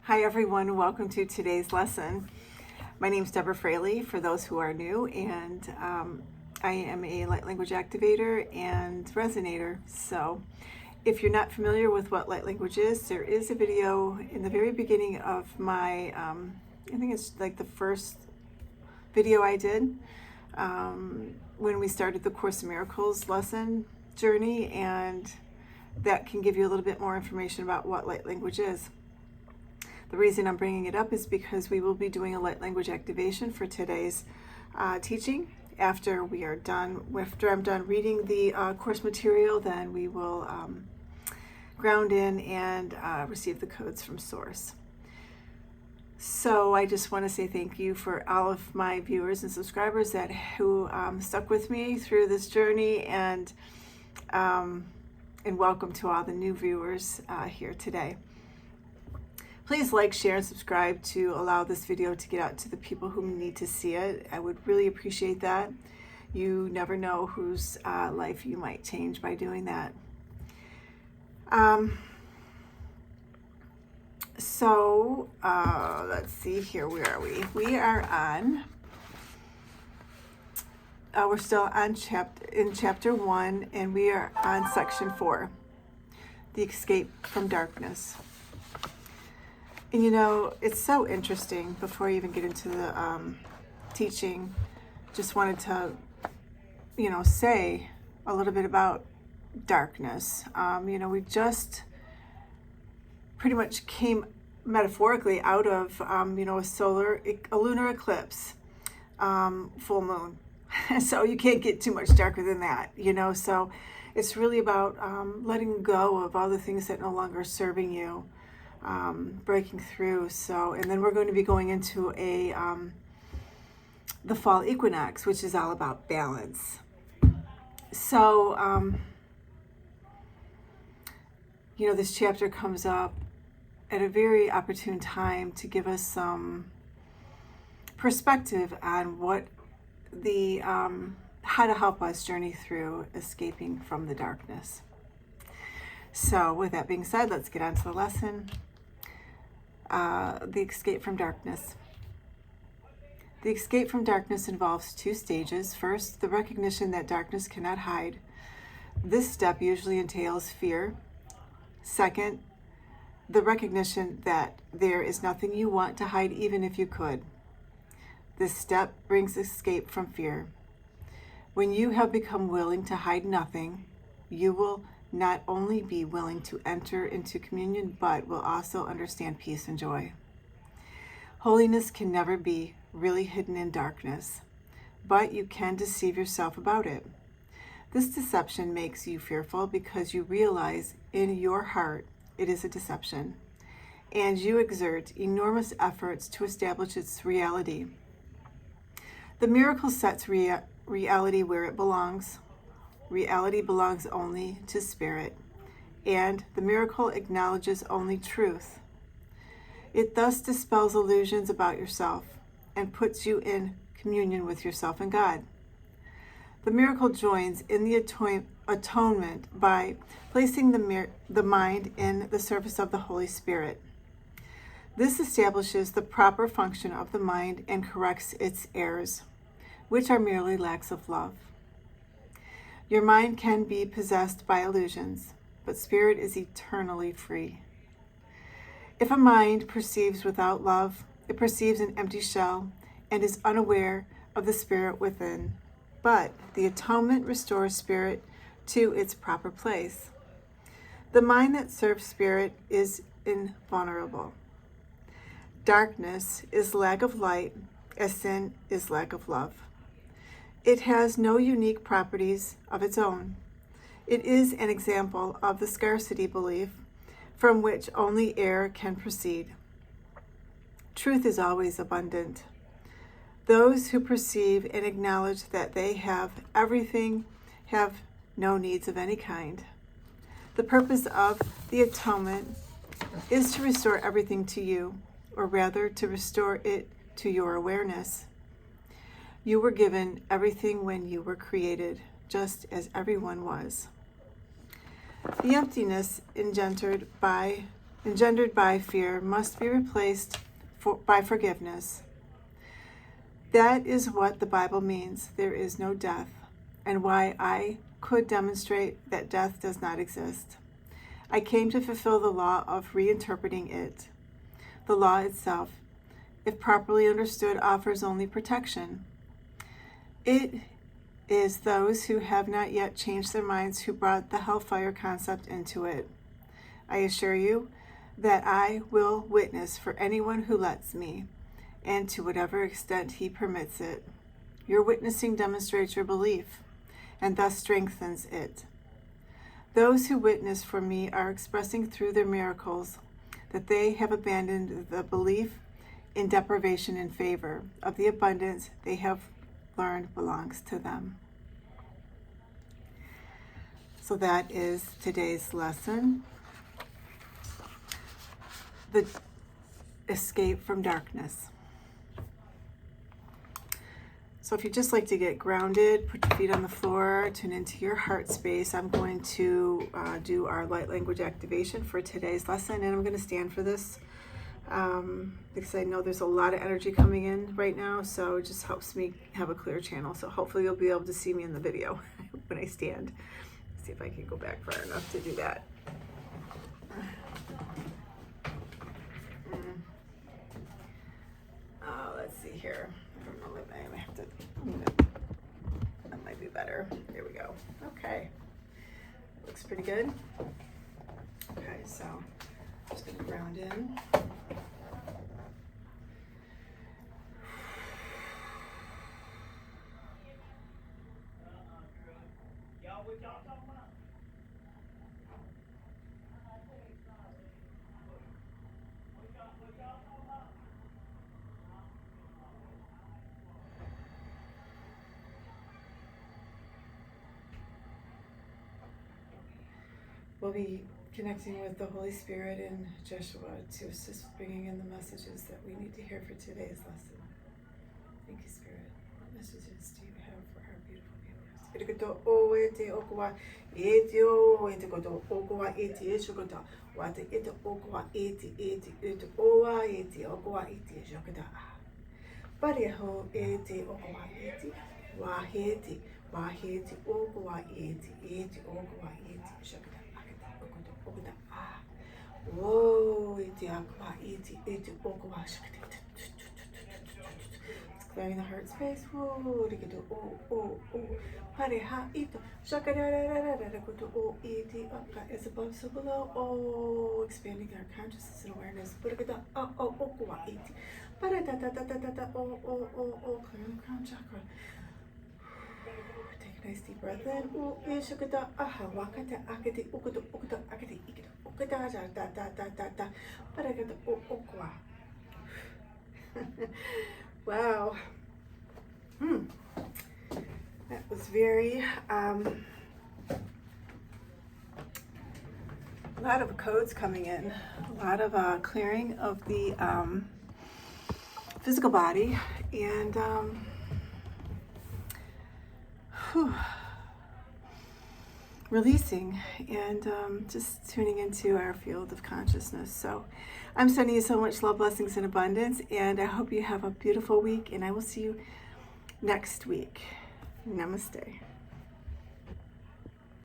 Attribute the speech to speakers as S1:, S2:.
S1: Hi everyone, welcome to today's lesson. My name is Deborah Fraley for those who are new, and I am a light language activator and resonator. So if you're not familiar with what light language is, there is a video in the very beginning of my, I think it's like the first video I did when we started the Course in Miracles lesson journey, and that can give you a little bit more information about what light language is. The reason I'm bringing it up is because we will be doing a light language activation for today's teaching. After I'm done reading the course material, then we will ground in and receive the codes from Source. So I just want to say thank you for all of my viewers and subscribers who stuck with me through this journey, and welcome to all the new viewers here today. Please like, share, and subscribe to allow this video to get out to the people who need to see it. I would really appreciate that. You never know whose life you might change by doing that. Let's see here. Where are we? We are on, we're still on chapter 1, and we are on section 4, the escape from darkness. And you know, it's so interesting. Before I even get into the teaching, just wanted to, say a little bit about darkness. We just pretty much came metaphorically out of, a lunar eclipse, full moon. So you can't get too much darker than that, So it's really about letting go of all the things that no longer are serving you. Breaking through. And then we're going to be going into the fall equinox, which is all about balance. This chapter comes up at a very opportune time to give us some perspective on what how to help us journey through escaping from the darkness. So with that being said, let's get on to the lesson. The escape from darkness. The escape from darkness involves 2 stages. First, the recognition that darkness cannot hide. This step usually entails fear. Second, the recognition that there is nothing you want to hide, even if you could. This step brings escape from fear. When you have become willing to hide nothing, you will not only be willing to enter into communion, but will also understand peace and joy. Holiness can never be really hidden in darkness, but you can deceive yourself about it. This deception makes you fearful because you realize in your heart it is a deception, and you exert enormous efforts to establish its reality. The miracle sets reality where it belongs. Reality belongs only to spirit, and the miracle acknowledges only truth. It thus dispels illusions about yourself and puts you in communion with yourself and God. The miracle joins in the atonement by placing the mind in the service of the Holy Spirit. This establishes the proper function of the mind and corrects its errors, which are merely lacks of love. Your mind can be possessed by illusions, but spirit is eternally free. If a mind perceives without love, it perceives an empty shell and is unaware of the spirit within. But the atonement restores spirit to its proper place. The mind that serves spirit is invulnerable. Darkness is lack of light, as sin is lack of love. It has no unique properties of its own. It is an example of the scarcity belief from which only error can proceed. Truth is always abundant. Those who perceive and acknowledge that they have everything have no needs of any kind. The purpose of the atonement is to restore everything to you, or rather to restore it to your awareness. You were given everything when you were created, just as everyone was. The emptiness engendered by engendered by fear must be replaced by forgiveness. That is what the Bible means. There is no death, and why I could demonstrate that death does not exist. I came to fulfill the law of reinterpreting it. The law itself, if properly understood, offers only protection. It is those who have not yet changed their minds who brought the hellfire concept into it. I assure you that I will witness for anyone who lets me, and to whatever extent he permits it. Your witnessing demonstrates your belief, and thus strengthens it. Those who witness for me are expressing through their miracles that they have abandoned the belief in deprivation in favor of the abundance they have learned belongs to them. So that is today's lesson. The escape from darkness. So if you'd just like to get grounded, put your feet on the floor, tune into your heart space. I'm going to do our light language activation for today's lesson, and I'm going to stand for this because I know there's a lot of energy coming in right now, so it just helps me have a clear channel. So hopefully you'll be able to see me in the video when I stand. Let's see if I can go back far enough to do that. Let's see here. I don't know, I might have to, that might be better. Here we go. Okay. Looks pretty good. Okay, so I'm just gonna ground in. We'll be connecting with the Holy Spirit and Joshua to assist bringing in the messages that we need to hear for today's lesson. Thank you, Spirit. What messages do you have for our beautiful viewers? It's clearing the heart space. Is above, so below. Oh, expanding our consciousness and awareness. Clearing the crown chakra. Take a nice deep breath in. Wow. That was very, a lot of codes coming in, a lot of clearing of the physical body, and releasing and just tuning into our field of consciousness. So I'm sending you so much love, blessings, and abundance, and I hope you have a beautiful week, and I will see you next week. Namaste.